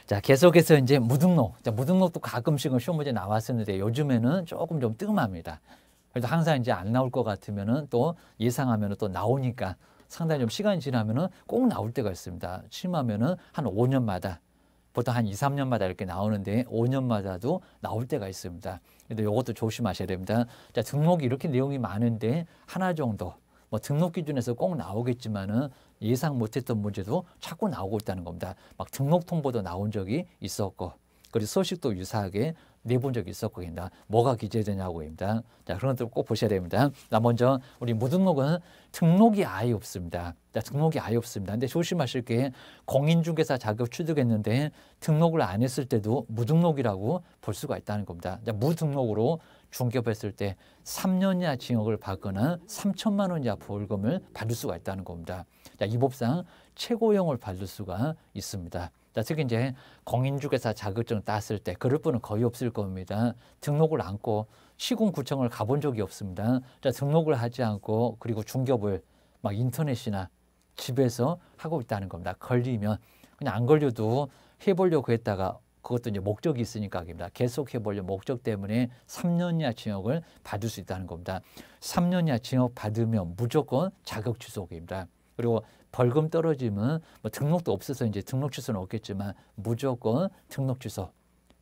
자, 계속해서 이제 무등록. 자, 무등록도 가끔씩은 시험 문제 나왔었는데 요즘에는 조금 좀 뜸합니다. 그래도 항상 이제 안 나올 것 같으면은 또 예상하면은 또 나오니까 상당히 좀 시간이 지나면은 꼭 나올 때가 있습니다. 심하면은 한 5년마다 보통 한 2, 3년마다 이렇게 나오는데 5년마다도 나올 때가 있습니다. 근데 이것도 조심하셔야 됩니다. 자, 등록이 이렇게 내용이 많은데 하나 정도 뭐 등록 기준에서 꼭 나오겠지만은 예상 못했던 문제도 자꾸 나오고 있다는 겁니다. 막 등록 통보도 나온 적이 있었고, 그리고 소식도 유사하게 내본 적이 있었고입니다. 뭐가 기재되냐고입니다. 자, 그런 것들 꼭 보셔야 됩니다. 자, 먼저 우리 무등록은 등록이 아예 없습니다. 자, 등록이 아예 없습니다. 근데 조심하실 게 공인중개사 자격 취득했는데 등록을 안 했을 때도 무등록이라고 볼 수가 있다는 겁니다. 자, 무등록으로 중개업했을 때 3년 이하 징역을 받거나 3천만 원 이하 벌금을 받을 수가 있다는 겁니다. 자, 이 법상 최고형을 받을 수가 있습니다. 자, 특히 이제 공인중개사 자격증 땄을 때 그럴 분은 거의 없을 겁니다. 등록을 않고 시군구청을 가본 적이 없습니다. 자, 등록을 하지 않고 그리고 중개업을 막 인터넷이나 집에서 하고 있다는 겁니다. 걸리면 그냥 안 걸려도 해보려고 했다가 그것도 이제 목적이 있으니까입니다. 계속 해보려는 목적 때문에 3년 이하 징역을 받을 수 있다는 겁니다. 3년 이하 징역 받으면 무조건 자격 취소입니다. 그리고 벌금 떨어지면 뭐 등록도 없어서 이제 등록 취소는 없겠지만 무조건 등록 취소.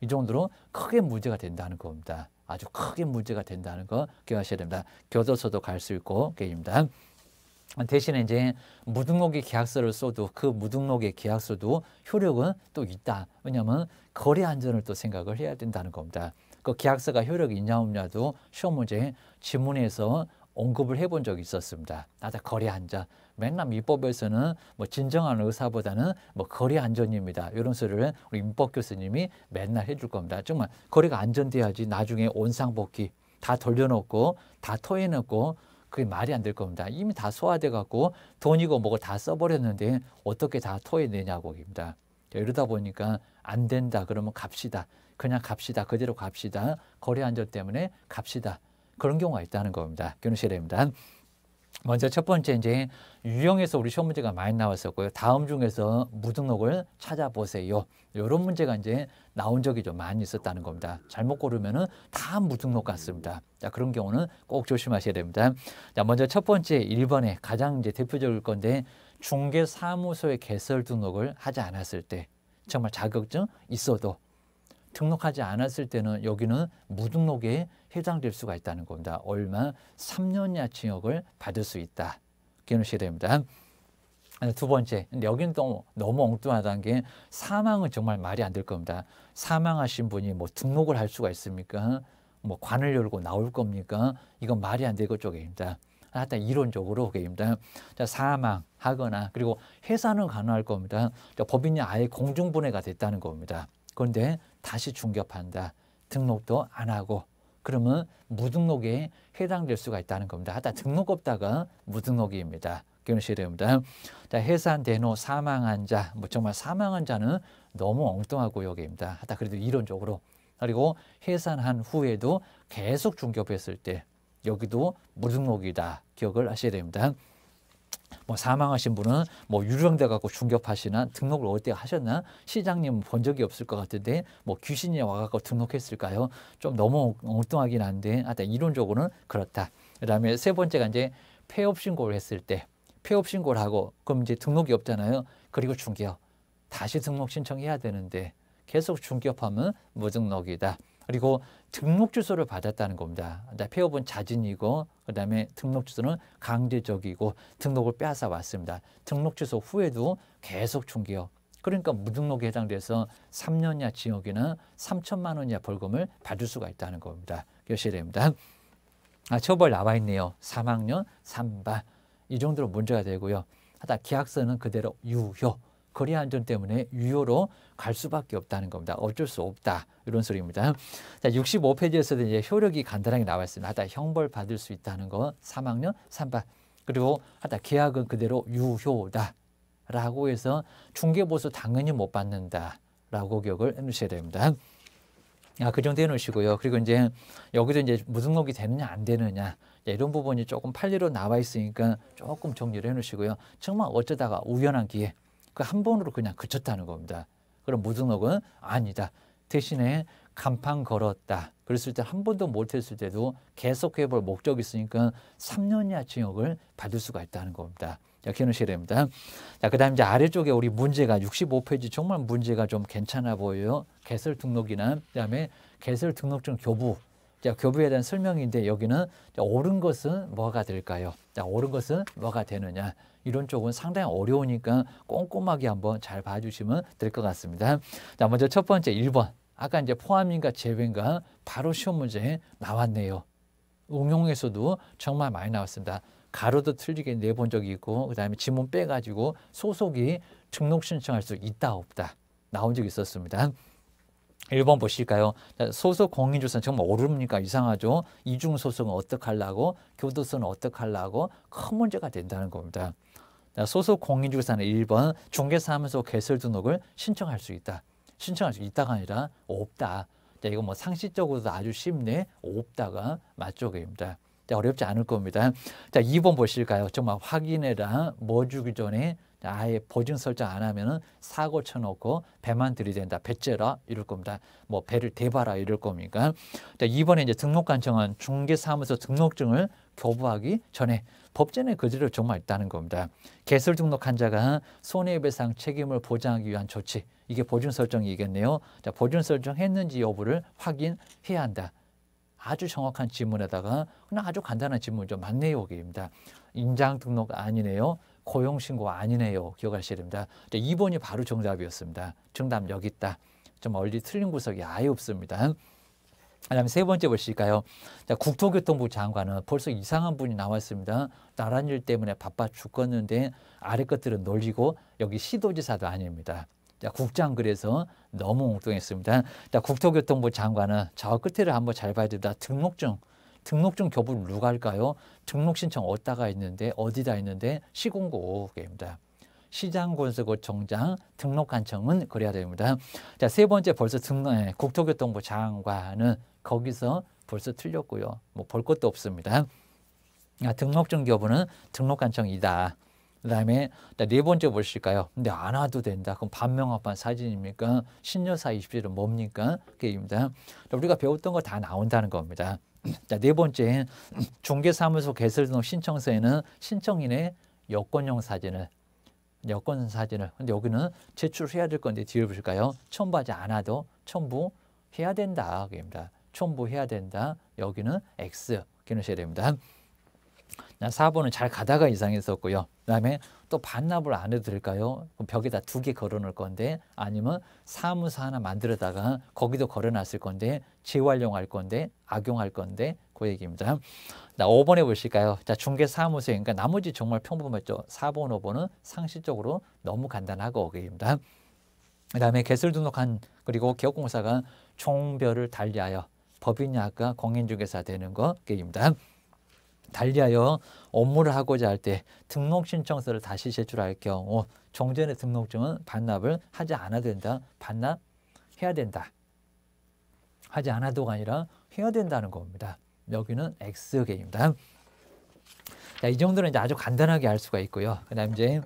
이 정도로 크게 문제가 된다는 겁니다. 아주 크게 문제가 된다는 거 기억하셔야 됩니다. 교도소도 갈 수 있고 게임입니다. 대신에 이제 무등록의 계약서를 써도 그 무등록의 계약서도 효력은 또 있다. 왜냐하면 거래 안전을 또 생각을 해야 된다는 겁니다. 그 계약서가 효력이 있냐 없냐도 시험 문제 지문에서 언급을 해본 적이 있었습니다. 나다 거래 안전. 맨날 민법에서는 뭐 진정한 의사보다는 뭐 거래 안전입니다. 이런 소리를 우리 민법 교수님이 맨날 해줄 겁니다. 정말 거래가 안전돼야지 나중에 원상복귀 다 돌려놓고 다 토해놓고 그게 말이 안 될 겁니다. 이미 다 소화돼 갖고 돈이고 뭐고 다 써버렸는데 어떻게 다 토해내냐고입니다. 이러다 보니까 안 된다 그러면 갑시다. 그냥 갑시다. 그대로 갑시다. 거래 안전 때문에 갑시다. 그런 경우가 있다는 겁니다. 기억하셔야 됩니다. 먼저 첫 번째 이제 유형에서 우리 시험 문제가 많이 나왔었고요. 다음 중에서 무등록을 찾아보세요. 이런 문제가 이제 나온 적이 좀 많이 있었다는 겁니다. 잘못 고르면은 다 무등록 같습니다. 자, 그런 경우는 꼭 조심하셔야 됩니다. 자, 먼저 첫 번째 1번에 가장 이제 대표적일 건데 중개사무소에 개설 등록을 하지 않았을 때 정말 자격증 있어도 등록하지 않았을 때는 여기는 무등록에 해당될 수가 있다는 겁니다. 얼마? 3년 이하 징역을 받을 수 있다. 기억하셔야 됩니다. 두 번째, 근데 여기는 또 너무 엉뚱하다는 게 사망은 정말 말이 안 될 겁니다. 사망하신 분이 뭐 등록을 할 수가 있습니까? 뭐 관을 열고 나올 겁니까? 이건 말이 안 되고 쪽입니다. 하여튼 이론적으로 게임입니다. 자, 사망하거나 그리고 해산은 가능할 겁니다. 자, 법인이 아예 공중분해가 됐다는 겁니다. 그런데 다시 중개업한다. 등록도 안 하고 그러면 무등록에 해당될 수가 있다는 겁니다. 하다 등록 없다가 무등록입니다. 기억하셔야 됩니다. 자, 해산된 후 사망한 자, 뭐 정말 사망한 자는 너무 엉뚱하고 여기입니다. 하다 그래도 이론적으로 그리고 해산한 후에도 계속 중개업했을 때 여기도 무등록이다. 기억을 하셔야 됩니다. 뭐 사망하신 분은 뭐 유령돼 갖고 중개업하시나 등록을 어디 하셨나 시장님 본 적이 없을 것 같은데 뭐 귀신이 와갖고 등록했을까요? 좀 너무 엉뚱하긴 한데 하여튼 이론적으로는 그렇다. 그다음에 세 번째가 이제 폐업 신고를 했을 때 폐업 신고를 하고 그럼 이제 등록이 없잖아요. 그리고 중개업 다시 등록 신청해야 되는데 계속 중개업하면 무등록이다. 그리고 등록 주소를 받았다는 겁니다. 폐업은 자진이고 그다음에 등록 주소는 강제적이고 등록을 빼앗아 왔습니다. 등록 주소 후에도 계속 중개업. 그러니까 무등록에 해당돼서 3년 이하 징역이나 3천만 원 이하 벌금을 받을 수가 있다는 겁니다. 기억하셔야 됩니다. 처벌 나와 있네요. 3학년 3반. 이 정도로 문제가 되고요. 하다 계약서는 그대로 유효. 거래 안전 때문에 유효로 갈 수밖에 없다는 겁니다. 어쩔 수 없다. 이런 소리입니다. 자, 65페이지에서도 이제 효력이 간단하게 나와 있습니다. 하다 형벌 받을 수 있다는 거 3학년 3반. 그리고 하다 계약은 그대로 유효다. 라고 해서 중개보수 당연히 못 받는다. 라고 기억을 해 놓으셔야 됩니다. 그 정도 해 놓으시고요. 그리고 이제 여기도 이제 무등록이 되느냐 안 되느냐 이런 부분이 조금 판례로 나와 있으니까 조금 정리를 해 놓으시고요. 정말 어쩌다가 우연한 기회 그 한 번으로 그냥 그쳤다는 겁니다. 그럼 무등록은 아니다. 대신에 간판 걸었다. 그랬을 때 한 번도 못했을 때도 계속 해볼 목적이 있으니까 3년 이하 징역을 받을 수가 있다는 겁니다. 자, 기억하셔야 됩니다. 자, 그 다음 이제 아래쪽에 우리 문제가 65페이지 정말 문제가 좀 괜찮아 보여요. 개설 등록이나 그다음에 개설 등록증 교부. 자, 교부에 대한 설명인데 여기는 옳은 것은 뭐가 될까요? 자, 옳은 것은 뭐가 되느냐? 이런 쪽은 상당히 어려우니까 꼼꼼하게 한번 잘 봐주시면 될 것 같습니다. 자, 먼저 첫 번째 1번. 아까 이제 포함인가 제외인가 바로 시험 문제 나왔네요. 응용에서도 정말 많이 나왔습니다. 가로도 틀리게 내본 적이 있고 그 다음에 지문 빼가지고 소속이 등록 신청할 수 있다 없다 나온 적이 있었습니다. 1번 보실까요? 소속 공인주사는 정말 어렵니까? 이상하죠? 이중 소속은 어떻게 하려고? 교도소는 어떻게 하려고? 큰 문제가 된다는 겁니다. 소속 공인주사는 1번 중개사무소 개설 등록을 신청할 수 있다. 신청할 수 있다가 아니라 없다. 자, 이거 뭐 상식적으로도 아주 쉽네. 없다가 맞쪽입니다. 자, 어렵지 않을 겁니다. 자, 2번 보실까요? 정말 확인해라. 뭐 주기 전에 아예 보증 설정 안 하면은 사고 쳐놓고 배만 들이댄다. 배째라 이럴 겁니다. 뭐 배를 대봐라 이럴 겁니까? 자, 2번에 이제 등록 간청은 중개사무소 등록증을 교부하기 전에 법전에 그대로 정말 있다는 겁니다. 개설 등록한 자가 손해배상 책임을 보장하기 위한 조치. 이게 보증 설정이겠네요. 자, 보증 설정했는지 여부를 확인해야 한다. 아주 정확한 지문에다가 그냥 아주 간단한 지문 좀 맞네요. 여기입니다. 인장 등록 아니네요. 고용신고 아니네요. 기억하셔야 됩니다. 2번이 바로 정답이었습니다. 정답 여기 있다. 좀 얼리 틀린 구석이 아예 없습니다. 그다음에 세 번째 보실까요? 자, 국토교통부 장관은 벌써 이상한 분이 나왔습니다. 나란 일 때문에 바빠 죽겠는데 아래 것들은 놀리고 여기 시도지사도 아닙니다. 자, 국장 그래서 너무 엉뚱했습니다. 자, 국토교통부 장관은 저 끝에를 한번 잘 봐야 됩니다. 등록증 교부를 누가 할까요? 등록 신청 어디다가 있는데 어디다 있는데 시군구입니다. 시장군수구청장 등록 간청은 그래야 됩니다. 자, 세 번째 벌써 국토교통부 장관은 거기서 벌써 틀렸고요. 뭐 볼 것도 없습니다. 등록증 교부는 등록 간청이다. 그다음에 네 번째 보실까요? 근데 안 와도 된다. 그럼 반명합한 사진입니까? 신여사 20일은 뭡니까? 그게입니다. 우리가 배웠던 거 다 나온다는 겁니다. 자, 네 번째 중개사무소 개설 등록 신청서에는 신청인의 여권용 사진을 근데 여기는 제출해야 될 건데 뒤를 보실까요? 첨부하지 않아도 첨부해야 된다. 그입니다. 첨부해야 된다. 여기는 X 기억하셔야 됩니다. 4번은 잘 가다가 이상했었고요. 그다음에 또 반납을 안 해도 될까요? 그럼 벽에다 2개 걸어놓을 건데 아니면 사무소 하나 만들어다가 거기도 걸어놨을 건데 재활용할 건데 악용할 건데 그 얘기입니다. 5번에 보실까요? 자, 중개사무소에 그러니까 나머지 정말 평범했죠. 4번, 5번은 상식적으로 너무 간단하고 그입니다. 그다음에 개설 등록한 그리고 기업공사가 총별을 달리하여 법인이 아까 공인중개사 되는 거 그입니다. 달리하여 업무를 하고자 할 때 등록 신청서를 다시 제출할 경우 종전의 등록증은 반납을 하지 않아도 된다. 반납해야 된다. 하지 않아도가 아니라 해야 된다는 겁니다. 여기는 X개입니다. 자, 이 정도는 이제 아주 간단하게 알 수가 있고요. 그다음 이제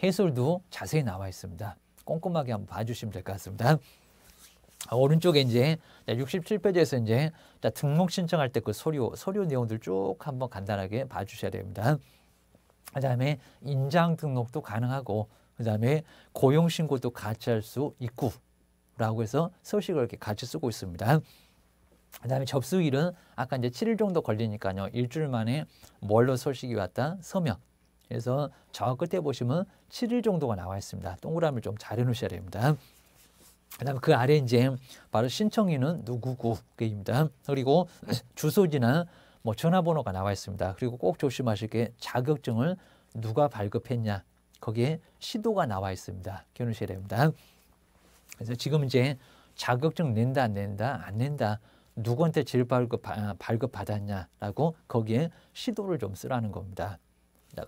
해설도 자세히 나와 있습니다. 꼼꼼하게 한번 봐주시면 될 것 같습니다. 오른쪽에 이제 67페이지에서 이제 등록 신청할 때 그 서류 내용들 쭉 한번 간단하게 봐주셔야 됩니다. 그다음에 인장 등록도 가능하고 그다음에 고용 신고도 같이 할 수 있고라고 해서 서식을 이렇게 같이 쓰고 있습니다. 그다음에 접수일은 아까 이제 7일 정도 걸리니까요. 일주일 만에 뭘로 서식이 왔다? 서명. 그래서 저 끝에 보시면 7일 정도가 나와 있습니다. 동그라미를 좀 잘 해놓으셔야 됩니다. 그다음에 그 아래 이제 바로 신청인은 누구고입니다. 그리고 주소지나 뭐 전화번호가 나와 있습니다. 그리고 꼭 조심하실 게 자격증을 누가 발급했냐 거기에 시도가 나와 있습니다. 기억하셔야 됩니다. 그래서 지금 이제 자격증 낸다 안 낸다 안 낸다 누구한테 제일 발급 받았냐라고 거기에 시도를 좀 쓰라는 겁니다.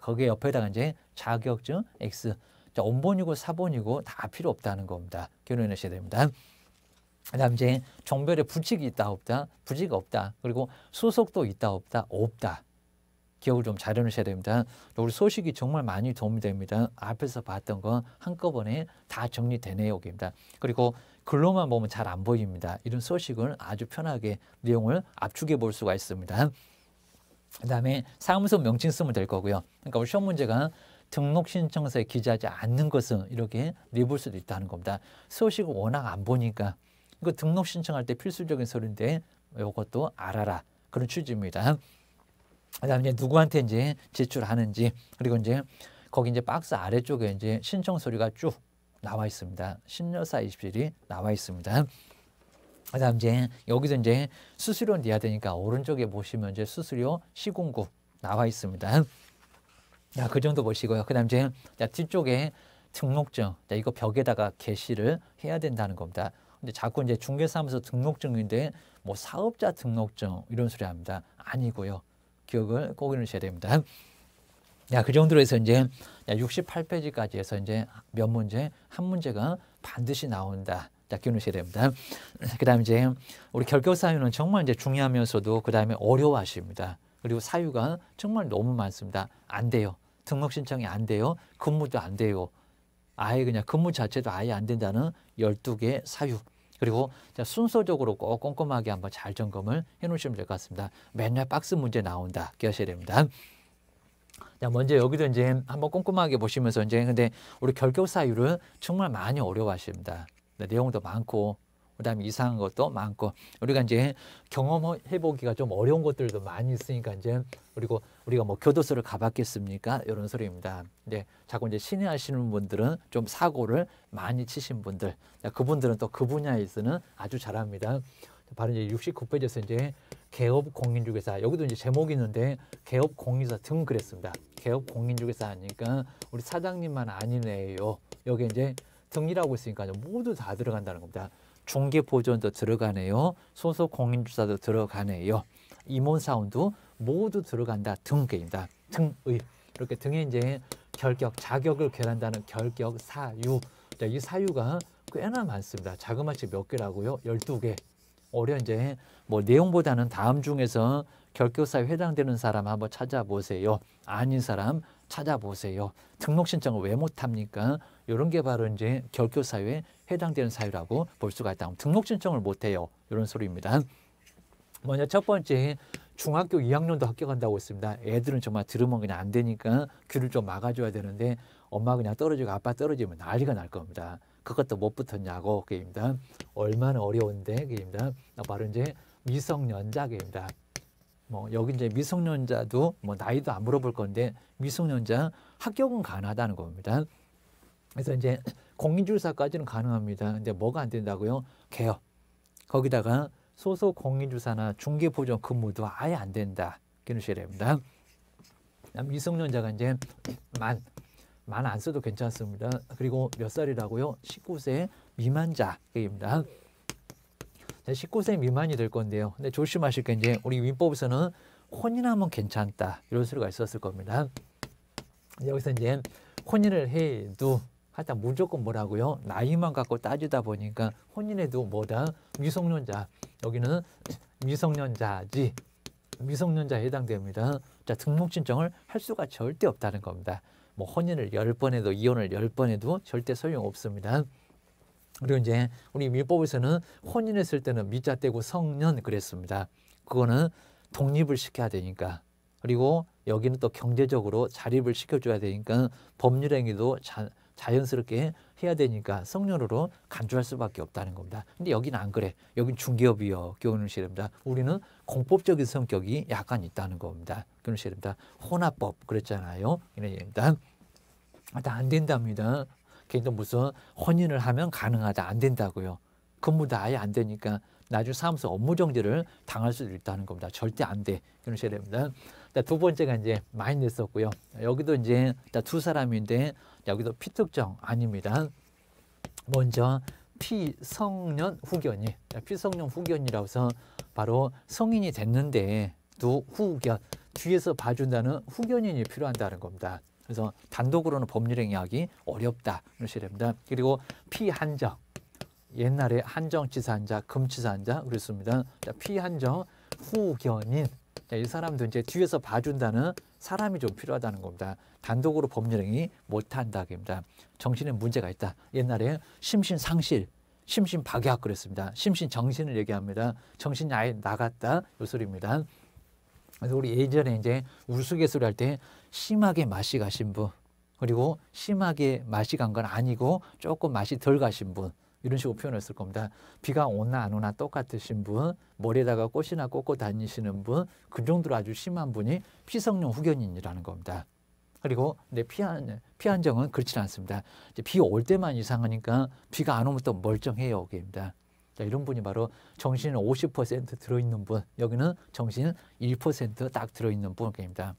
거기에 옆에다가 이제 자격증 X 자, 원본이고 사본이고 다 필요 없다는 겁니다. 기억해내셔야 됩니다. 그다음 이제 종별에 부칙이 있다 없다? 부칙이 없다. 그리고 소속도 있다 없다? 없다. 기억을 좀 잘 해놓으셔야 됩니다. 우리 소식이 정말 많이 도움이 됩니다. 앞에서 봤던 거 한꺼번에 다 정리되네요. 여기입니다. 그리고 글로만 보면 잘 안 보입니다. 이런 소식을 아주 편하게 내용을 압축해 볼 수가 있습니다. 그 다음에 사무소 명칭 쓰면 될 거고요. 그러니까 우리 시험 문제가 등록 신청서에 기재하지 않는 것은 이렇게 내볼 수도 있다는 겁니다. 소식을 워낙 안 보니까 이거 등록 신청할 때 필수적인 서류인데 이것도 알아라. 그런 취지입니다. 그다음에 이제 누구한테 이제 제출하는지, 그리고 이제 거기 이제 박스 아래쪽에 이제 신청 서류가 쭉 나와 있습니다. 신여사 27이 나와 있습니다. 그다음 이제 여기서 이제 수수료 내야 되니까 오른쪽에 보시면 이제 수수료 시공구 나와 있습니다. 자, 그 정도 보시고요. 그다음 이제 뒤쪽에 등록증, 자, 이거 벽에다가 게시를 해야 된다는 겁니다. 근데 자꾸 이제 중개사무소 등록증인데 뭐 사업자 등록증 이런 소리 합니다. 아니고요. 기억을 꼭 해주셔야 됩니다. 야, 그 정도로 해서 이제 68페이지까지 해서 이제 몇 문제, 한 문제가 반드시 나온다. 자, 기억하셔야 됩니다. 그 다음에 이제 우리 결격 사유는 정말 이제 중요하면서도 그 다음에 어려워하십니다. 그리고 사유가 정말 너무 많습니다. 안 돼요. 등록 신청이 안 돼요. 근무도 안 돼요. 아예 그냥 근무 자체도 아예 안 된다는 12개 사유. 그리고 순서적으로 꼭 꼼꼼하게 한번 잘 점검을 해 놓으시면 될 것 같습니다. 맨날 박스 문제 나온다. 기억하셔야 됩니다. 자, 먼저 여기도 이제 한번 꼼꼼하게 보시면서 이제 근데 우리 결격 사유를 정말 많이 어려워하십니다. 내용도 많고 그다음에 이상한 것도 많고 우리가 이제 경험해 보기가 좀 어려운 것들도 많이 있으니까 이제 그리고 우리가 뭐 교도소를 가봤겠습니까? 이런 소리입니다. 이제 자꾸 이제 신뢰하시는 분들은 좀 사고를 많이 치신 분들, 그분들은 또 그 분야에서는 아주 잘합니다. 바로 이제 69페이지에서 이제 개업 공인중개사, 여기도 이제 제목이 있는데 개업 공인중개사 등 그랬습니다. 개업 공인중개사 하니까 우리 사장님만 아니네요. 여기 이제 등이라고 있으니까 모두 다 들어간다는 겁니다. 중개보존도 들어가네요. 소속 공인중개사도 들어가네요. 임원사원도 모두 들어간다. 등입니다. 등의. 이렇게 등에 이제 결격, 자격을 괴한다는 결격 사유. 자, 이 사유가 꽤나 많습니다. 자그마치 몇 개라고요? 12개. 오히려 이제 뭐 내용보다는 다음 중에서 결격 사유에 해당되는 사람 한번 찾아보세요. 아닌 사람 찾아보세요. 등록 신청을 왜 못합니까? 이런 게 바로 이제 결격 사유에 해당되는 사유라고 볼 수가 있다. 등록 신청을 못해요. 이런 소리입니다. 먼저 첫 번째, 중학교 2학년도 합격한다고 했습니다. 애들은 정말 들으면 그냥 안 되니까 귀를 좀 막아줘야 되는데 엄마 그냥 떨어지고 아빠 떨어지면 난리가 날 겁니다. 그것도 못 붙었냐고 게임입니다. 얼마나 어려운데 게임입니다. 바로 이제 미성년자 게임입니다. 뭐 여기 이제 미성년자도 뭐 나이도 안 물어볼 건데 미성년자 합격은 가능하다는 겁니다. 그래서 이제 공인중개사까지는 가능합니다. 근데 뭐가 안 된다고요? 개업. 거기다가 소속 공인중개사나 중개보존 근무도 아예 안 된다. 기억하셔야 됩니다. 미성년자가 이제 만 안 써도 괜찮습니다. 그리고 몇 살이라고요? 19세 미만자입니다. 19세 미만이 될 건데요. 근데 조심하실 게 이제 우리 민법에서는 혼인하면 괜찮다. 이런 소리가 있었을 겁니다. 여기서 이제 혼인을 해도 하여튼 무조건 뭐라고요? 나이만 갖고 따지다 보니까 혼인해도 뭐다? 미성년자. 여기는 미성년자지. 미성년자에 해당됩니다. 자, 등록 신청을 할 수가 절대 없다는 겁니다. 뭐 혼인을 10번 해도 이혼을 10번 해도 절대 소용없습니다. 그리고 이제 우리 민법에서는 혼인했을 때는 미자 떼고 성년 그랬습니다. 그거는 독립을 시켜야 되니까. 그리고 여기는 또 경제적으로 자립을 시켜줘야 되니까 법률 행위도 자연스럽게 해야 되니까 성년으로 간주할 수밖에 없다는 겁니다. 근데 여기는 안 그래. 여긴 중개업이요. 기억하셔야 됩니다. 우리는 공법적인 성격이 약간 있다는 겁니다. 기억하셔야 됩니다. 혼합법 그랬잖아요. 이런 얘기입니다. 안 된답니다. 개인도 무슨 혼인을 하면 가능하다. 안 된다고요. 근무도 아예 안 되니까 나중에 사무소 업무 정지를 당할 수도 있다는 겁니다. 절대 안 돼. 기억하셔야 됩니다. 두 번째가 이제 많이 냈었고요. 여기도 이제 두 사람인데 여기도 피특정 아닙니다. 먼저 피성년 후견이, 피성년 후견이라고 해서 바로 성인이 됐는데도 후견, 뒤에서 봐준다는 후견인이 필요한다는 겁니다. 그래서 단독으로는 법률행위하기 어렵다. 그러셔야 됩니다. 그리고 피한정, 옛날에 한정치사한자, 금치사한자 그랬습니다. 피한정 후견인, 자, 이 사람도 이제 뒤에서 봐준다는 사람이 좀 필요하다는 겁니다. 단독으로 법률행위 못한다 겁니다. 정신에 문제가 있다. 옛날에 심신상실, 심신박약 그랬습니다. 심신정신을 얘기합니다. 정신이 아예 나갔다 이 소리입니다. 그래서 우리 예전에 이제 우스갯소리 할 때 심하게 맛이 가신 분, 그리고 심하게 맛이 간 건 아니고 조금 맛이 덜 가신 분, 이런 식으로 표현했을 겁니다. 비가 오나 안 오나 똑같으신 분, 머리에다가 꽃이나 꽂고 다니시는 분, 그 정도로 아주 심한 분이 피성령 후견인이라는 겁니다. 그리고 근데 피한정은 그렇지 않습니다. 비 올 때만 이상하니까 비가 안 오면 또 멀쩡해요. 입니다. 자, 이런 분이 바로 정신 50% 들어있는 분, 여기는 정신 1%딱 들어있는 분입니다.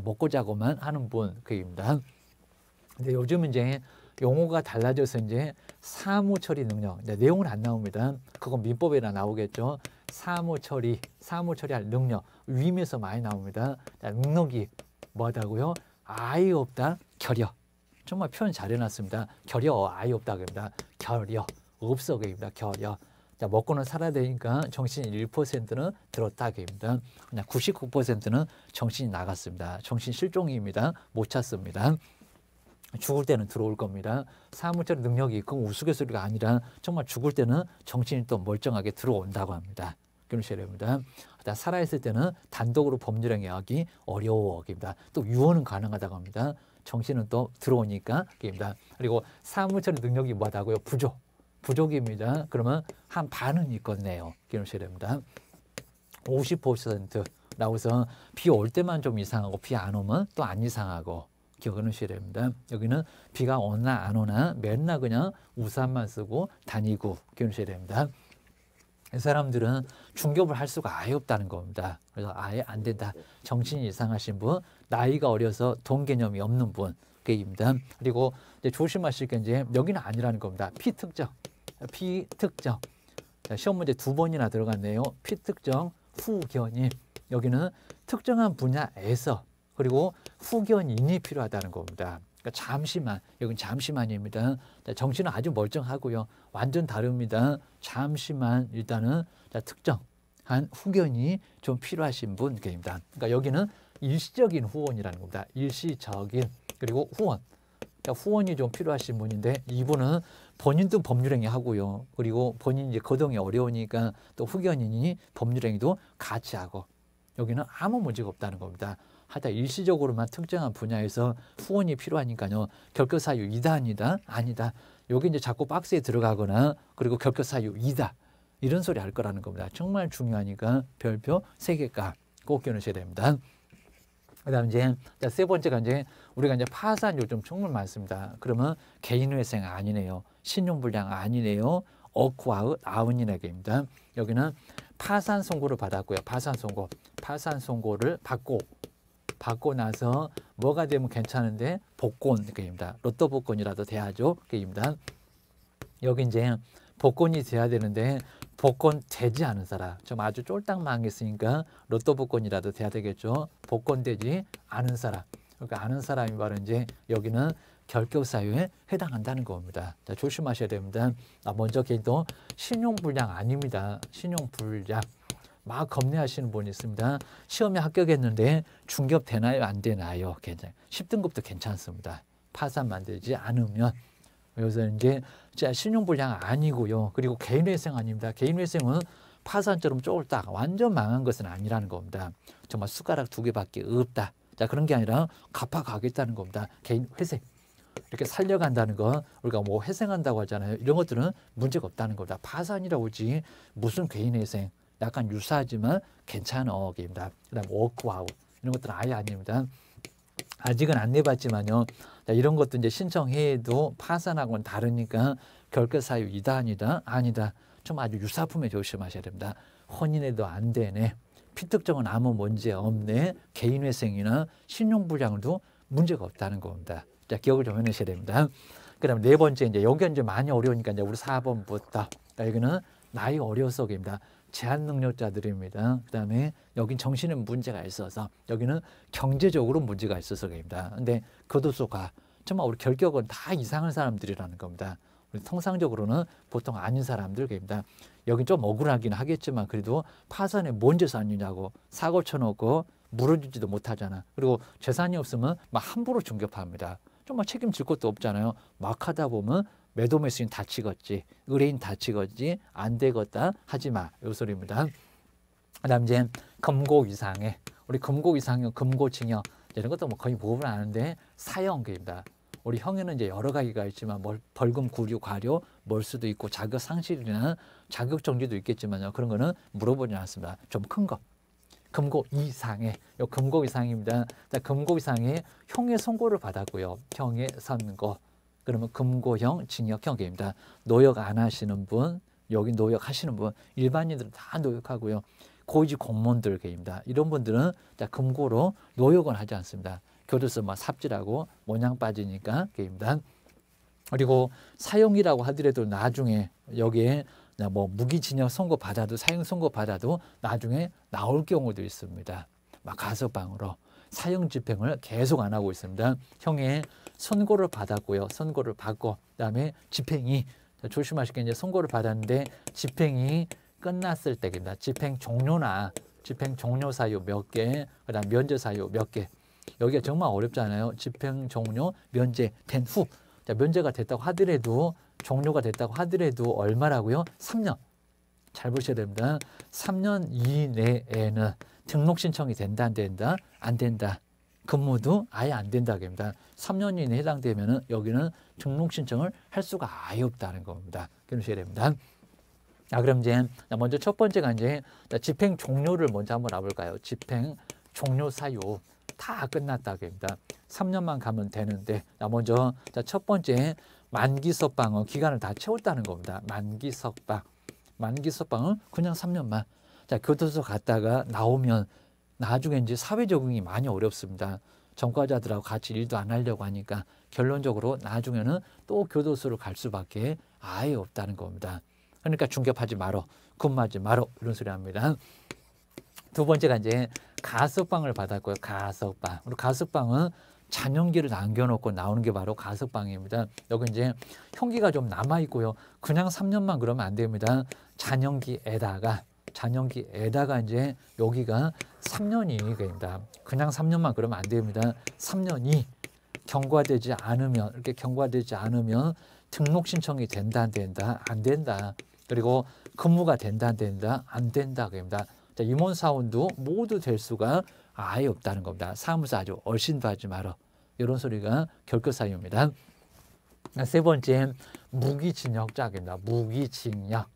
먹고 자고만 하는 분, 그입니다. 근데 요즘 이제 용어가 달라져서 이제 사무 처리 능력, 내용은 안 나옵니다. 그건 민법에나 나오겠죠. 사무 처리할 능력, 위임에서 많이 나옵니다. 능력이 뭐하다고요? 아이 없다, 결여. 정말 표현 잘 해놨습니다. 결여, 아이 없다 그럽니다. 결여, 없어 그럽니다. 결여. 자, 먹고는 살아야 되니까 정신 1%는 들었다 그럽니다. 그냥 99%는 정신이 나갔습니다. 정신 실종입니다. 못 찾습니다. 죽을 때는 들어올 겁니다. 사무처리 능력이 있고 우스갯소리가 아니라 정말 죽을 때는 정신이 또 멀쩡하게 들어온다고 합니다. 그러셔야 됩니다. 살아있을 때는 단독으로 법률행위하기 어려워입니다. 또 유언은 가능하다고 합니다. 정신은 또 들어오니까 입니다. 그리고 사무처리 능력이 뭐다고요? 부족입니다. 그러면 한 반은 있겠네요. 그러셔야 됩니다. 50% 나와서 비 올 때만 좀 이상하고 비 안 오면 또 안 이상하고 기억하셔야 됩니다. 여기는 비가 오나 안 오나 맨날 그냥 우산만 쓰고 다니고 기억하셔야 됩니다. 이 사람들은 중개업을 할 수가 아예 없다는 겁니다. 그래서 아예 안 된다. 정신이 이상하신 분, 나이가 어려서 돈 개념이 없는 분, 그입니다. 그리고 이제 조심하실 게 이제 여기는 아니라는 겁니다. 피특정. 자, 시험 문제 2번이나 들어갔네요. 피특정, 후견인. 여기는 특정한 분야에서 그리고 후견인이 필요하다는 겁니다. 그러니까 잠시만, 여긴 잠시만입니다. 정신은 아주 멀쩡하고요. 완전 다릅니다. 잠시만 일단은 특정한 후견이 좀 필요하신 분입니다. 그러니까 여기는 일시적인 후원이라는 겁니다. 일시적인. 그리고 후원. 그러니까 후원이 좀 필요하신 분인데 이분은 본인도 법률행위 하고요. 그리고 본인이 이제 거동이 어려우니까 또 후견인이 법률행위도 같이 하고 여기는 아무 문제가 없다는 겁니다. 하다 일시적으로만 특정한 분야에서 후원이 필요하니까요. 결격 사유 이다 아니다. 여기 이제 자꾸 박스에 들어가거나 그리고 결격 사유 이다 이런 소리 할 거라는 겁니다. 정말 중요하니까 별표 3개가 꼭 겨누셔야 됩니다. 그다음 이제 세 번째가 이제 우리가 이제 파산 요즘 정말 많습니다. 그러면 개인회생 아니네요. 신용불량 아니네요. 어쿠아웃 아웃이네입니다. 여기는 파산 선고를 받았고요. 파산 선고를 받고 나서 뭐가 되면 괜찮은데 복권입니다. 로또 복권이라도 돼야죠. 입니다. 여기 이제 복권이 돼야 되는데 복권 되지 않은 사람, 좀 아주 쫄딱 망했으니까 로또 복권이라도 돼야 되겠죠. 복권 되지 않은 사람, 그러니까 아는 사람이 바로 이제 여기는 결격 사유에 해당한다는 겁니다. 자, 조심하셔야 됩니다. 먼저 개인도 신용불량 아닙니다. 신용불량. 막 겁내하시는 분이 있습니다. 시험에 합격했는데 중개업 되나요? 안 되나요? 괜찮아요. 10등급도 괜찮습니다. 파산 만들지 않으면. 그래서 이제 신용불량 아니고요. 그리고 개인회생 아닙니다. 개인회생은 파산처럼 쫄딱 완전 망한 것은 아니라는 겁니다. 정말 숟가락 2개밖에 없다. 자, 그런 게 아니라 갚아가겠다는 겁니다. 개인회생. 이렇게 살려간다는 거, 우리가 뭐 회생한다고 하잖아요. 이런 것들은 문제가 없다는 겁니다. 파산이라고 하지 무슨 개인회생. 약간 유사하지만 괜찮어. 입니다. 그다음 워크아웃 이런 것들은 아예 아닙니다. 아직은 안 내봤지만요. 이런 것도 이제 신청해도 파산하고는 다르니까 결격 사유 이다 아니다. 좀 아주 유사품에 조심하셔야 됩니다. 혼인해도 안 되네. 피특정은 아무 문제 없네. 개인회생이나 신용불량도 문제가 없다는 겁니다. 자, 기억을 좀 해놓으셔야 됩니다. 그다음 네 번째 이제 여기는 이제 많이 어려우니까 이제 우리 4번부터 여기는 나이 어려서입니다. 제한 능력자들입니다. 그다음에 여긴 정신에 문제가 있어서 여기는 경제적으로 문제가 있어서입니다. 근데 교도소가 정말 우리 결격은 다 이상한 사람들이라는 겁니다. 통상적으로는 보통 아닌 사람들입니다. 여기 좀 억울하긴 하겠지만 그래도 파산에 뭔 재산이냐고 사고 쳐놓고 물어주지도 못하잖아. 그리고 재산이 없으면 막 함부로 중개합니다. 정말 책임질 것도 없잖아요. 막 하다 보면 매도 매수인 다치겠지, 의뢰인 다치겠지, 안 되겠다 하지 마. 요 소리입니다. 그다음 이제 금고 이상의 우리 금고 이상형, 금고징역 이런 것도 뭐 거의 보면 아는데 사형입니다. 우리 형에는 이제 여러 가지가 있지만 벌금, 구류, 과료, 뭘 수도 있고 자격 상실이나 자격 정지도 있겠지만요. 그런 거는 물어보지 않습니다. 좀 큰 거. 금고 이상의 요 금고 이상입니다. 자, 금고 이상의 형의 선고를 받았고요. 형의 선고. 그러면 금고형, 징역형입니다. 노역 안 하시는 분, 여기 노역 하시는 분, 일반인들은 다 노역하고요. 고위직 공무원들입니다. 이런 분들은 자, 금고로 노역은 하지 않습니다. 교도소 막 삽질하고 모양 빠지니까 입니다. 그리고 사형이라고 하더라도 나중에 여기에 뭐 무기징역 선고 받아도 사형 선고 받아도 나중에 나올 경우도 있습니다. 막 가석방으로 사형 집행을 계속 안 하고 있습니다. 형의 선고를 받았고요. 선고를 받고 그다음에 집행이 조심하시게 이제 선고를 받았는데 집행이 끝났을 때입니다. 집행 종료나 집행 종료 사유 몇 개, 그다음 면제 사유 몇 개. 여기가 정말 어렵잖아요. 집행 종료 면제된 후. 자, 면제가 됐다고 하더라도 종료가 됐다고 하더라도 얼마라고요? 3년. 잘 보셔야 됩니다. 3년 이내에는 등록 신청이 된다 안 된다? 안 된다. 근무도 아예 안 된다입니다. 3년 이내에 해당되면은 여기는 등록 신청을 할 수가 아예 없다는 겁니다. 기억하셔야 됩니다. 자, 그럼 이제 먼저 첫 번째가 이제 집행 종료를 먼저 한번 알아볼까요? 집행 종료 사유 다 끝났다입니다. 3년만 가면 되는데 먼저 첫 번째 만기 석방은 기간을 다 채웠다는 겁니다. 만기 석방. 만기 석방은 그냥 3년만. 자, 교도소 갔다가 나오면 나중에 이제 사회 적응이 많이 어렵습니다. 전과자들하고 같이 일도 안 하려고 하니까 결론적으로 나중에는 또 교도소를 갈 수밖에 아예 없다는 겁니다. 그러니까 중개하지 말어, 근무하지 말어 이런 소리 합니다. 두 번째가 이제 가석방을 받았고요. 가석방. 그리고 가석방은 잔형기를 남겨놓고 나오는 게 바로 가석방입니다. 여기 이제 형기가 좀 남아 있고요. 그냥 3년만 그러면 안 됩니다. 잔형기에다가 이제 여기가 3년이 됩니다. 그냥 3년만 그러면 안 됩니다. 3년이 경과되지 않으면 이렇게 경과되지 않으면 등록 신청이 된다 안 된다? 안 된다. 그리고 근무가 된다 안 된다? 안 된다 그럽니다. 자, 임원 사원도 모두 될 수가 아예 없다는 겁니다. 사무소 아주 얼씬도 하지 말어. 이런 소리가 결격사유입니다. 세 번째 무기징역자입니다. 무기징역.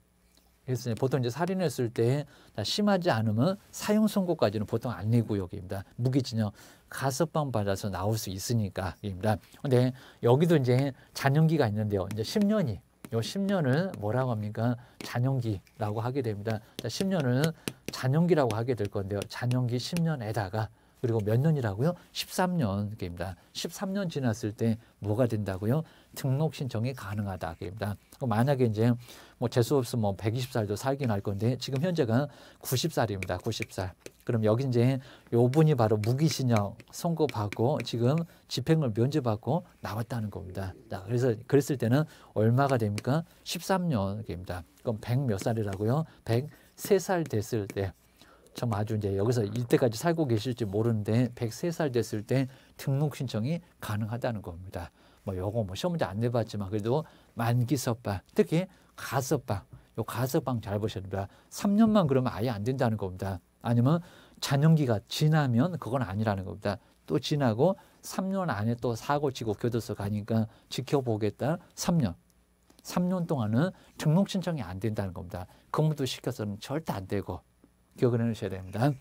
그래서 보통 이제 살인했을 때 심하지 않으면 사형 선고까지는 보통 안 내고 여기입니다. 무기징역 가석방 받아서 나올 수 있으니까입니다. 근데 여기도 이제 잔형기가 있는데요. 이제 10년이 요 10년을 뭐라고 합니까? 잔형기라고 하게 됩니다. 10년을 잔형기라고 하게 될 건데요. 잔형기 10년에다가 그리고 몇 년이라고요? 13년입니다. 13년 지났을 때 뭐가 된다고요? 등록 신청이 가능하다입니다. 만약에 이제 뭐 재수 없으면 뭐 120살도 살긴 할 건데 지금 현재가 90살입니다. 90살. 그럼 여기 이제 요 분이 바로 무기징역 선고받고 지금 집행을 면제받고 나왔다는 겁니다. 자, 그래서 그랬을 때는 얼마가 됩니까? 13년입니다. 그럼 100 몇 살이라고요? 103살 됐을 때. 참 아주 이제 여기서 이때까지 살고 계실지 모르는데 103살 됐을 때 등록 신청이 가능하다는 겁니다. 뭐 요거 뭐 시험 문제 안 내봤지만 그래도 만기 석방, 특히 가석방, 요 가석방 잘 보셔야 됩니다. 3년만 그러면 아예 안 된다는 겁니다. 아니면 잔형기가 지나면 그건 아니라는 겁니다. 또 지나고 3년 안에 또 사고 치고 교도소 가니까 지켜보겠다. 3년. 3년 동안은 등록 신청이 안 된다는 겁니다. 근무도 시켜서는 절대 안 되고. 기억을 해놓으셔야 됩니다.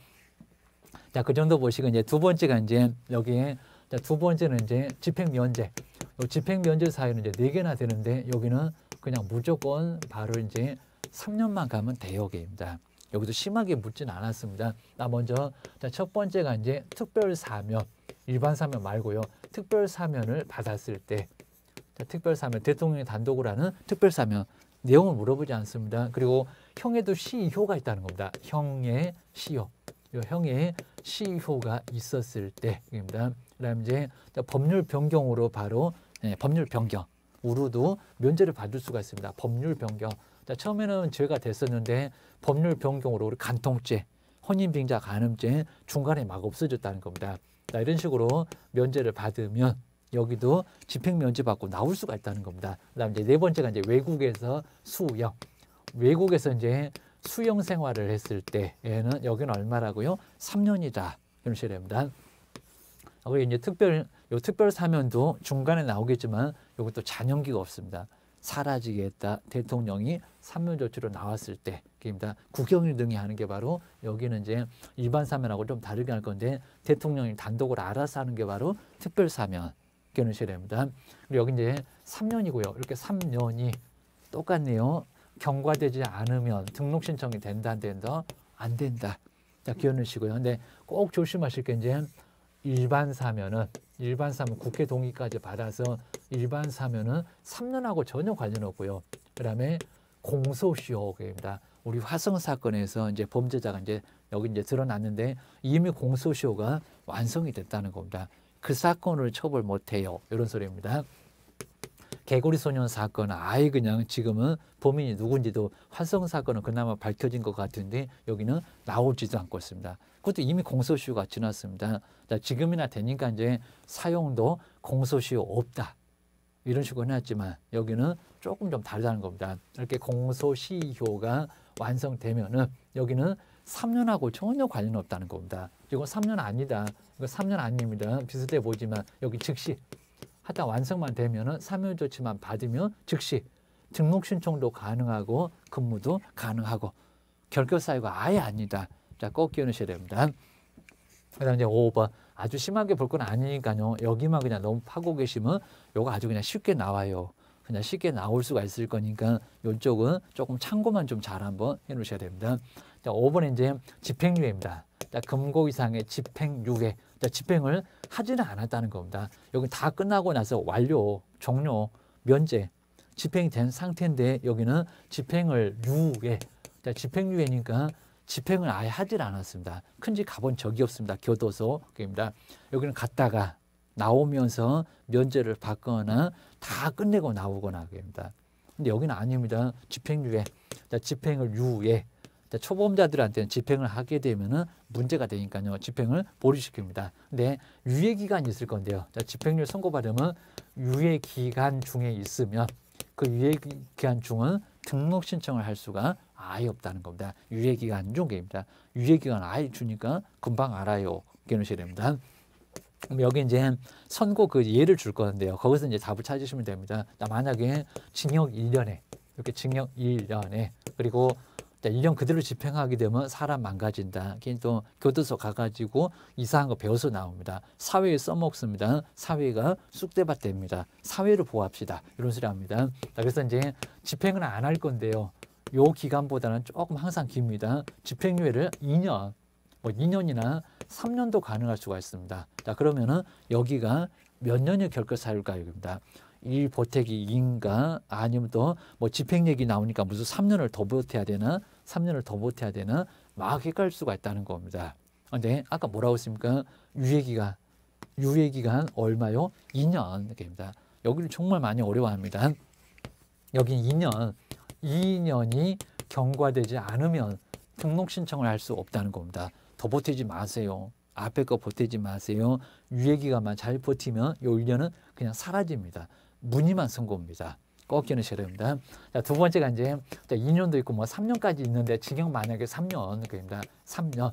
자, 그 정도 보시고 이제 두 번째가 이제 여기에 두 번째는 이제 집행면제. 집행면제 사유는 이제 4개나 되는데 여기는 그냥 무조건 바로 이제 3년만 가면 대역입니다. 여기도 심하게 묻진 않았습니다. 먼저 첫 번째가 이제 특별사면, 일반 사면 말고요. 특별사면을 받았을 때, 특별사면 대통령이 단독으로 하는 특별사면. 내용을 물어보지 않습니다. 그리고 형에도 시효가 있다는 겁니다. 형의 시효. 형의 시효가 있었을 때입니다. 그다음 이제 법률 변경으로 바로 법률 변경. 우루도 면제를 받을 수가 있습니다. 법률 변경. 자, 처음에는 죄가 됐었는데 법률 변경으로 우리 간통죄, 혼인빙자 간음죄 중간에 막 없어졌다는 겁니다. 자, 이런 식으로 면제를 받으면 여기도 집행 면제 받고 나올 수가 있다는 겁니다. 그다음 이제 네 번째가 이제 외국에서 수영. 외국에서 이제 수영 생활을 했을 때에는 여기는 얼마라고요? 3년이다. 이런 식으로 됩니다. 그리고 이제 특별 사면도 중간에 나오겠지만 이것도 잔영기가 없습니다. 사라지겠다. 대통령이 3년 조치로 나왔을 때입니다. 국경일 등이 하는 게 바로 여기는 이제 일반 사면하고 좀 다르게 할 건데 대통령이 단독으로 알아서 하는 게 바로 특별 사면. 이런 식으로 됩니다. 그리고 여기 이제 3년이고요. 이렇게 3년이 똑같네요. 경과되지 않으면 등록 신청이 된다 안 된다? 안 된다. 자, 기억하시고요. 근데 꼭 조심하실 게 이제 일반 사면 국회 동의까지 받아서 일반 사면은 3년하고 전혀 관련 없고요. 그다음에 공소시효입니다. 우리 화성 사건에서 이제 범죄자가 이제 여기 이제 드러났는데 이미 공소시효가 완성이 됐다는 겁니다. 그 사건을 처벌 못해요. 이런 소리입니다. 개구리 소년 사건은 아예 그냥 지금은 범인이 누군지도 화성 사건은 그나마 밝혀진 것 같은데 여기는 나오지도 않고 있습니다. 그것도 이미 공소시효가 지났습니다. 자, 지금이나 되니까 이제 사용도 공소시효 없다. 이런 식으로 해놨지만 여기는 조금 좀 다르다는 겁니다. 이렇게 공소시효가 완성되면은 여기는 3년하고 전혀 관련 없다는 겁니다. 이거 3년 아니다. 이거 3년 아닙니다. 비슷해 보이지만 여기 즉시 하다 완성만 되면은 3년 조치만 받으면 즉시 등록 신청도 가능하고 근무도 가능하고 결격 사유가 아예 아니다. 자, 꼭 기억하셔야 됩니다. 그다음 이제 5번 아주 심하게 볼 건 아니니까요. 여기만 그냥 너무 파고 계시면 요거 아주 그냥 쉽게 나와요. 그냥 쉽게 나올 수가 있을 거니까 이쪽은 조금 참고만 좀 잘 한번 해놓으셔야 됩니다. 자, 5번은 이제 집행유예입니다. 자, 금고 이상의 집행유예. 자, 집행을 하지는 않았다는 겁니다. 여기 다 끝나고 나서 완료, 종료, 면제, 집행이 된 상태인데 여기는 집행을 유예. 자, 집행유예니까 집행을 아예 하질 않았습니다. 큰 집 가본 적이 없습니다. 교도소입니다. 여기는 갔다가 나오면서 면제를 받거나 다 끝내고 나오거나 합니다. 근데 여기는 아닙니다. 집행유예. 자, 집행을 유예. 자, 초범자들한테는 집행을 하게 되면은 문제가 되니까요. 집행을 보류시킵니다. 근데 유예 기간이 있을 건데요. 자, 집행유예 선고받으면 유예 기간 중에 있으면 그 유예 기간 중은 등록 신청을 할 수가 아예 없다는 겁니다. 유예 기간 중입니다. 유예 기간 아예 주니까 금방 알아요. 기억하셔야 됩니다. 그럼 여기 이제 선고 그 예를 줄 건데요. 거기서 이제 답을 찾으시면 됩니다. 만약에 징역 1년에 이렇게 징역 1년에 그리고 1년 그대로 집행하게 되면 사람 망가진다. 또 교도소 가가지고 이상한 거 배워서 나옵니다. 사회에 써먹습니다. 사회가 쑥대밭 됩니다. 사회를 보호합시다. 이런 소리 합니다. 그래서 이제 집행은 안 할 건데요. 요 기간보다는 조금 항상 깁니다. 집행유예를 2년, 2년이나 3년도 가능할 수가 있습니다. 자, 그러면은 여기가 몇 년이 결격 사유일까 여기입니다. 이 보태기 2인가 아니면 또 집행 얘기 나오니까 무슨 3년을 더 보태야 되나 3년을 더 보태야 되나 막 헷갈릴 수가 있다는 겁니다. 근데 아까 뭐라고 했습니까? 유예기간 얼마요? 2년입니다. 여기를 정말 많이 어려워합니다. 여기 2년이 경과되지 않으면 등록 신청을 할 수 없다는 겁니다. 더 보태지 마세요. 앞에 거 보태지 마세요. 유예기간만 잘 버티면 요 1년은 그냥 사라집니다. 무늬만 선고입니다. 꼭 기억하셔야 됩니다. 자, 두 번째가 이제 2년도 있고 3년까지 있는데 징역 만약에 3년입니다. 3년.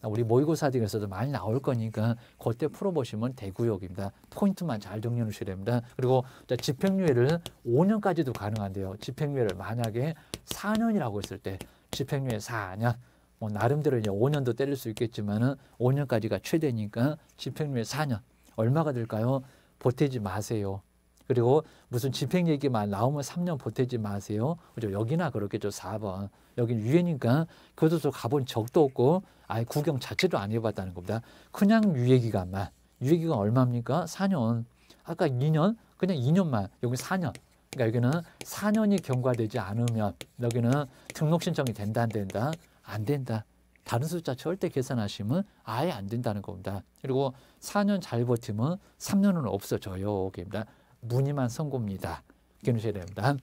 우리 모의고사들에서도 많이 나올 거니까 그때 풀어보시면 되고요입니다. 포인트만 잘 정리해 놓으셔야 됩니다. 그리고 집행유예를 5년까지도 가능한데요. 집행유예를 만약에 4년이라고 했을 때 집행유예 4년. 나름대로 이제 5년도 때릴 수 있겠지만은 5년까지가 최대니까 집행유예 4년. 얼마가 될까요? 보태지 마세요. 그리고 무슨 집행 얘기만 나오면 3년 보태지 마세요. 그죠? 여기나 그렇겠죠. 4번. 여기는 유예니까 교도소 가본 적도 없고 아예 구경 자체도 안 해봤다는 겁니다. 그냥 유예기간만. 유예기간 얼마입니까? 4년. 아까 2년? 그냥 2년만. 여기 4년. 그러니까 여기는 4년이 경과되지 않으면 여기는 등록 신청이 된다 안 된다? 안 된다. 다른 숫자 절대 계산하시면 아예 안 된다는 겁니다. 그리고 4년 잘 버티면 3년은 없어져요. 입니다. 무늬만 선고입니다. 기억하셔야 됩니다.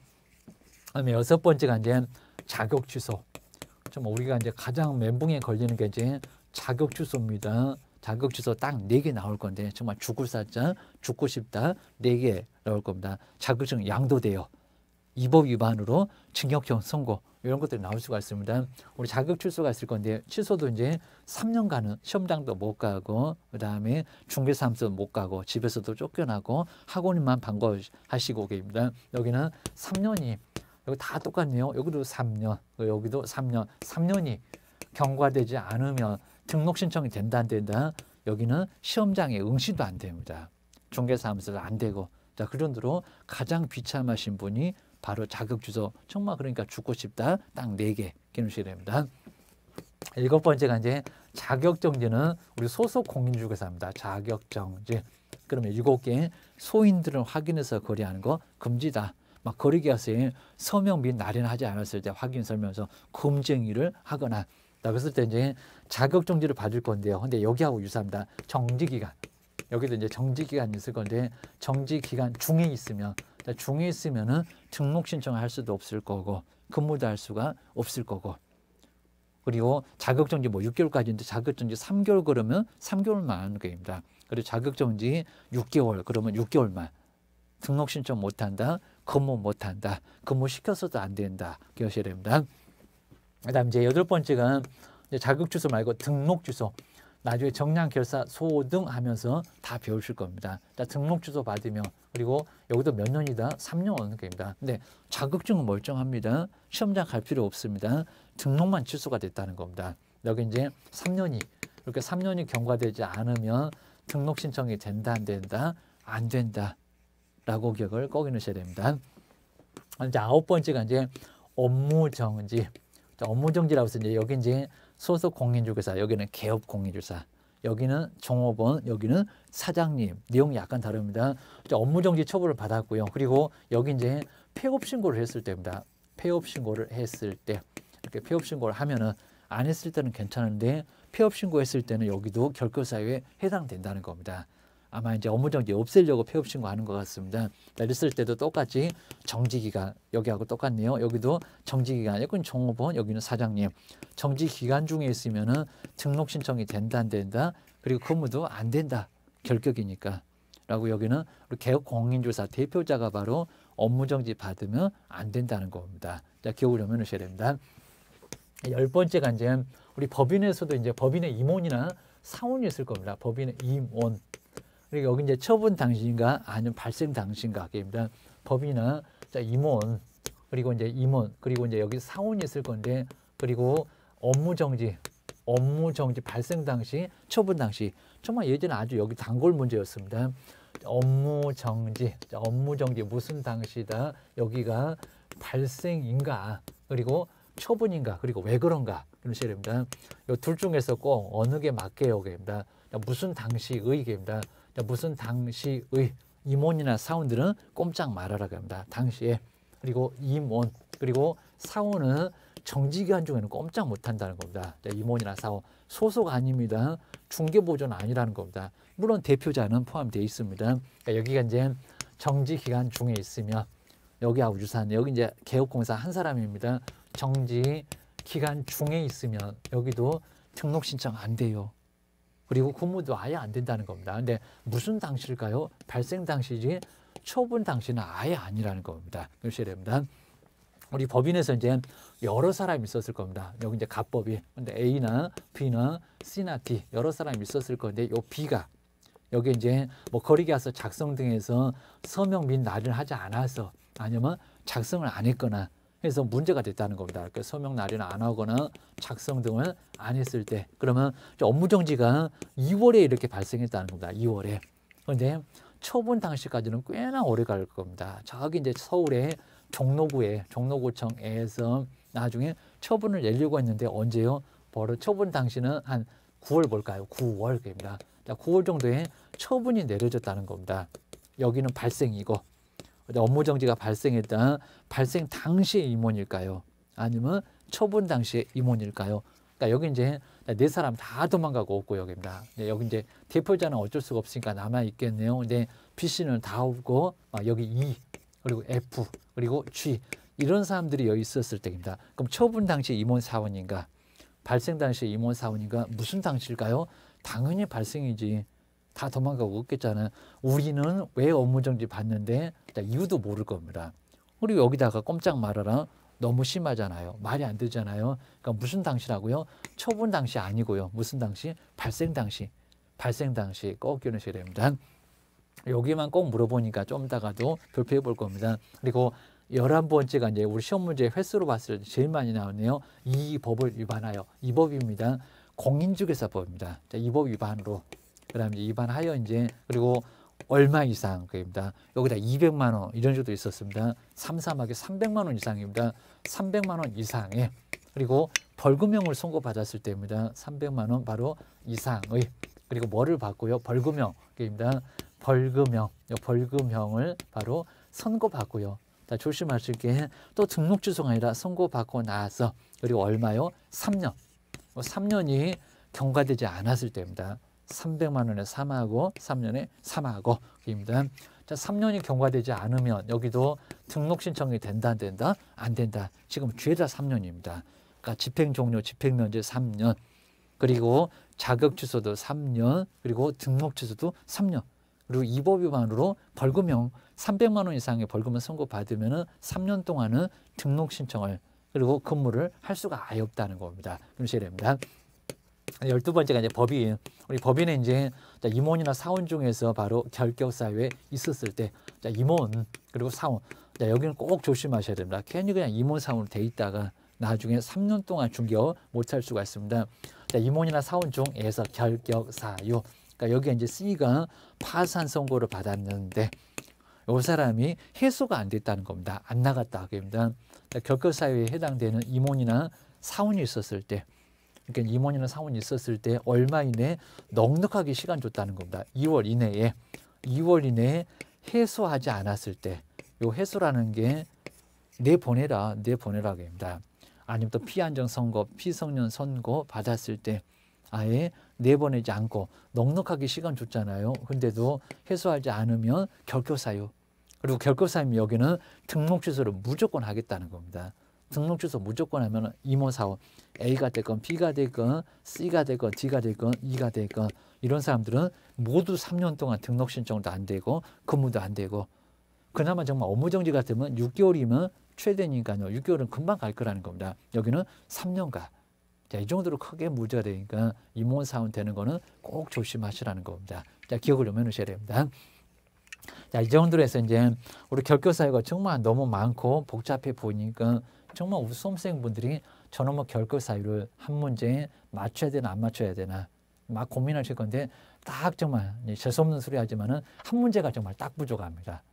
그다음에 여섯 번째가 이제 자격 취소. 좀 우리가 이제 가장 멘붕에 걸리는 게 이제 자격 취소입니다. 자격 취소 딱 4개 나올 건데 정말 죽을 살자, 죽고 싶다 4개 나올 겁니다. 자격증 양도돼요. 이 법 위반으로 징역형 선고 이런 것들이 나올 수가 있습니다. 우리 자격 취소가 있을 건데 취소도 이제 3년간은 시험장도 못 가고 그다음에 중개사무소 못 가고 집에서도 쫓겨나고 학원만 방과하시고 계십니다. 여기는 3년이 여기 다 똑같네요. 여기도 3년, 여기도 3년, 3년이 경과되지 않으면 등록 신청이 된다 안 된다. 여기는 시험장에 응시도 안 됩니다. 중개사무소도 안 되고. 자, 그 정도로 가장 비참하신 분이 바로 자격 취소. 정말 그러니까 죽고 싶다. 딱 4개 기놓으셔야 됩니다. 일곱 번째가 이제 자격정지는 우리 소속 공인중개사입니다. 자격정지. 그러면 7개 소인들을 확인해서 거래하는 거 금지다. 막 거래계약서에 서명 및 날인하지 않았을 때 확인 설명서 금지행위를 하거나 그랬을 때 이제 자격정지를 받을 건데요. 근데 여기하고 유사합니다. 정지기간. 여기도 이제 정지기간이 있을 건데 정지기간 중에 있으면 중에 있으면은 등록 신청을 할 수도 없을 거고 근무도 할 수가 없을 거고 그리고 자격정지 뭐 6개월까지인데 자격정지 3개월 그러면 3개월만 하는 겁니다. 그리고 자격정지 6개월 그러면 6개월만 등록 신청 못한다, 근무 못한다, 근무 시켜서도 안 된다 기억하셔야 됩니다. 그다음 이제 8번째가 자격 취소 말고 등록 취소. 나중에 정량 결사 소등 하면서 다 배우실 겁니다. 자, 등록 취소 받으면 그리고 여기도 몇 년이다? 3년 오는 겁니다. 근데 자격증은 멀쩡합니다. 시험장 갈 필요 없습니다. 등록만 취소가 됐다는 겁니다. 여기 이제 3년이 이렇게 3년이 경과되지 않으면 등록 신청이 된다 안 된다? 안 된다. 라고 기억을 꼭 해놓으셔야 됩니다. 이제 9번째가 이제 업무정지. 업무정지라고 해서 이제 여기 이제 소속 공인중개사, 여기는 개업 공인중개사, 여기는 종업원, 여기는 사장님. 내용이 약간 다릅니다. 업무정지 처분을 받았고요. 그리고 여기 이제 폐업 신고를 했을 때입니다. 폐업 신고를 했을 때 이렇게 폐업 신고를 하면은 안 했을 때는 괜찮은데 폐업 신고했을 때는 여기도 결결사유에 해당된다는 겁니다. 아마 이제 업무정지 없애려고 폐업 신고하는 것 같습니다. 이랬을 때도 똑같이 정지기간 여기하고 똑같네요. 여기도 정지기간 여기는 종업원 여기는 사장님 정지기간 중에 있으면은 등록 신청이 된다 안 된다 그리고 근무도 안 된다 결격이니까 라고 여기는 우리 개업 공인중개사 대표자가 바로 업무정지 받으면 안 된다는 겁니다. 자, 기억을 좀 해놓으셔야 됩니다. 10번째가 이제 우리 법인에서도 이제 법인의 임원이나 사원이 있을 겁니다. 법인의 임원. 그리고 여기 이제 처분 당시인가 아니면 발생 당시인가 입니다. 법인이나 임원 그리고 이제 임원 그리고 이제 여기 사원이 있을 건데 그리고 업무정지 발생 당시 처분 당시 정말 예전에 아주 여기 단골 문제였습니다. 업무정지 무슨 당시다 여기가 발생인가 그리고 처분인가 그리고 왜 그런가 그러셔야 됩니다. 이 둘 중에서 꼭 어느 게 맞게요 입니다. 무슨 당시의 입니다. 무슨 당시의 임원이나 사원들은 꼼짝 말아라고 합니다. 당시에 그리고 임원 그리고 사원은 정지기간 중에는 꼼짝 못한다는 겁니다. 임원이나 사원 소속 아닙니다. 중개보조는 아니라는 겁니다. 물론 대표자는 포함되어 있습니다. 그러니까 여기가 이제 정지기간 중에 있으면 여기하고 유사한 여기 이제 개업공사 한 사람입니다. 정지기간 중에 있으면 여기도 등록 신청 안 돼요. 그리고 근무도 아예 안 된다는 겁니다. 근데 무슨 당시일까요? 발생 당시지 처분 당시는 아예 아니라는 겁니다. 그러셔야 됩니다. 우리 법인에서 이제 여러 사람이 있었을 겁니다. 여기 이제 갑법이. 근데 A나 B나 C나 D 여러 사람이 있었을 건데 요 B가 여기 이제 뭐 거래계약서 작성 등에서 서명 및 날인을 하지 않아서 아니면 작성을 안 했거나 해서 문제가 됐다는 겁니다. 그러니까 서명 날인을 안 하거나 작성 등을 안 했을 때 그러면 업무정지가 2월에 이렇게 발생했다는 겁니다. 2월에. 그런데 처분 당시까지는 꽤나 오래 갈 겁니다. 저기 이제 서울의 종로구청에서 나중에 처분을 내려고 했는데 언제요? 바로 처분 당시는 한 9월 볼까요? 9월입니다. 9월 정도에 처분이 내려졌다는 겁니다. 여기는 발생이고 업무정지가 발생했다. 발생 당시의 임원일까요? 아니면 처분 당시의 임원일까요? 그러니까 여기 이제 4사람 다 도망가고 없고 여기입니다. 여기 이제 대표자는 어쩔 수가 없으니까 남아 있겠네요. 근데 B 씨는 다 없고 여기 2 그리고 F, 그리고 G 이런 사람들이 여기 있었을 때입니다. 그럼 처분 당시 임원 사원인가, 발생 당시 임원 사원인가, 무슨 당시일까요? 당연히 발생이지. 다 도망가고 없겠잖아요. 우리는 왜 업무정지 받는데 이유도 모를 겁니다. 그리고 여기다가 꼼짝 말아라. 너무 심하잖아요. 말이 안 되잖아요. 그러니까 무슨 당시라고요? 처분 당시 아니고요. 무슨 당시? 발생 당시. 발생 당시 꼭 기억하셔야 됩니다. 여기만 꼭 물어보니까 좀 이따가도 발표해 볼 겁니다. 그리고 11번째가 이제 우리 시험 문제 횟수로 봤을 때 제일 많이 나오네요. 이 법을 위반하여. 이 법입니다. 공인중개사법입니다. 자, 이 법 위반으로. 그다음에 위반하여 이제 그리고 얼마 이상 그입니다. 여기다 200만 원 이런 식으로 있었습니다. 삼삼하게 300만 원 이상입니다. 300만 원 이상에 그리고 벌금형을 선고받았을 때입니다. 300만 원 바로 이상의 그리고 뭐를 받고요? 벌금형입니다. 벌금형을 바로 선고받고요. 자, 조심하실 게 또 등록 주소가 아니라 선고받고 나서 그리고 얼마요? 3년. 3년이 경과되지 않았을 때입니다. 300만 원에 사망하고 3년에 사망하고 입니다. 자, 3년이 경과되지 않으면 여기도 등록 신청이 된다 안 된다? 안 된다. 지금 죄다 3년입니다. 그러니까 집행 종료, 집행 면제 3년. 그리고 자격 취소도 3년. 그리고 등록 취소도 3년. 그리고 이 법 위반으로 벌금형 300만 원 이상의 벌금을 선고받으면은 3년 동안은 등록 신청을 그리고 근무를 할 수가 아예 없다는 겁니다. 그러셔야 됩니다. 12번째가 이제 법인. 우리 법인은 이제 임원이나 사원 중에서 바로 결격 사유에 있었을 때 임원 그리고 사원. 자, 여기는 꼭 조심하셔야 됩니다. 괜히 그냥 임원 사원으로 돼 있다가 나중에 3년 동안 중개업 못할 수가 있습니다. 자, 임원이나 사원 중에서 결격 사유. 그러니까 여기 이제 C가 파산 선고를 받았는데 이 사람이 해소가 안 됐다는 겁니다. 안 나갔다. 그럽니다. 결격 사유에 해당되는 임원이나 사원이 있었을 때 그러니까 임원이나 사원이 있었을 때 얼마 이내에 넉넉하게 시간 줬다는 겁니다. 2월 이내에 해소하지 않았을 때 요 해소라는 게 내보내라 합니다. 아니면 또 피안정 선고, 피성년 선고 받았을 때 아예 내보내지 않고 넉넉하게 시간 줬잖아요. 근데도 해소하지 않으면 결격 사유. 그리고 결격 사유면 여기는 등록 취소를 무조건 하겠다는 겁니다. 등록 취소 무조건 하면 임원 사원 A가 됐건 B가 됐건 C가 됐건 D가 됐건 E가 됐건 이런 사람들은 모두 3년 동안 등록 신청도 안 되고 근무도 안 되고 그나마 정말 업무정지 같으면 6개월이면 최대니까요. 6개월은 금방 갈 거라는 겁니다. 여기는 3년간. 자, 이 정도로 크게 문제가 되니까 임원 사원 되는 거는 꼭 조심하시라는 겁니다. 자, 기억을 좀 해놓으셔야 됩니다. 자, 이 정도로 해서 이제 우리 결격 사유가 정말 너무 많고 복잡해 보이니까 정말 우리 수험생분들이 저놈의 결격 사유를 한 문제에 맞춰야 되나 안 맞춰야 되나 막 고민하실 건데 딱 정말 재수없는 소리 하지만은 한 문제가 정말 딱 부족합니다.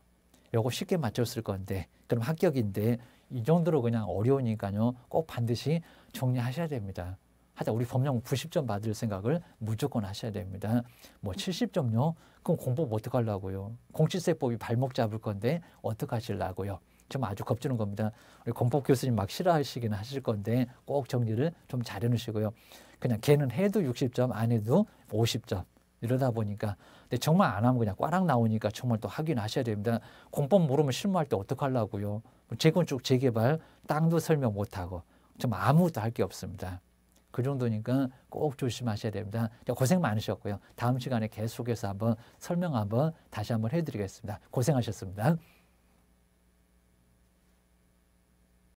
요거 쉽게 맞췄을 건데 그럼 합격인데 이 정도로 그냥 어려우니까요. 꼭 반드시 정리하셔야 됩니다. 하여튼 우리 법령 90점 받을 생각을 무조건 하셔야 됩니다. 뭐 70점요? 그럼 공법 어떻게 하려고요? 공시세법이 발목 잡을 건데 어떻게 하시려고요? 좀 아주 겁주는 겁니다. 우리 공법 교수님 막 싫어하시긴 하실 건데 꼭 정리를 좀 잘 해놓으시고요. 그냥 걔는 해도 60점 안 해도 50점. 이러다 보니까 근데 정말 안 하면 그냥 꽈락 나오니까 정말 또 확인하셔야 됩니다. 공법 모르면 실무할 때 어떻게 하려고요? 재건축, 재개발, 땅도 설명 못하고 좀 아무것도 할 게 없습니다. 그 정도니까 꼭 조심하셔야 됩니다. 고생 많으셨고요. 다음 시간에 계속해서 한번 설명 한번 다시 한번 해드리겠습니다. 고생하셨습니다.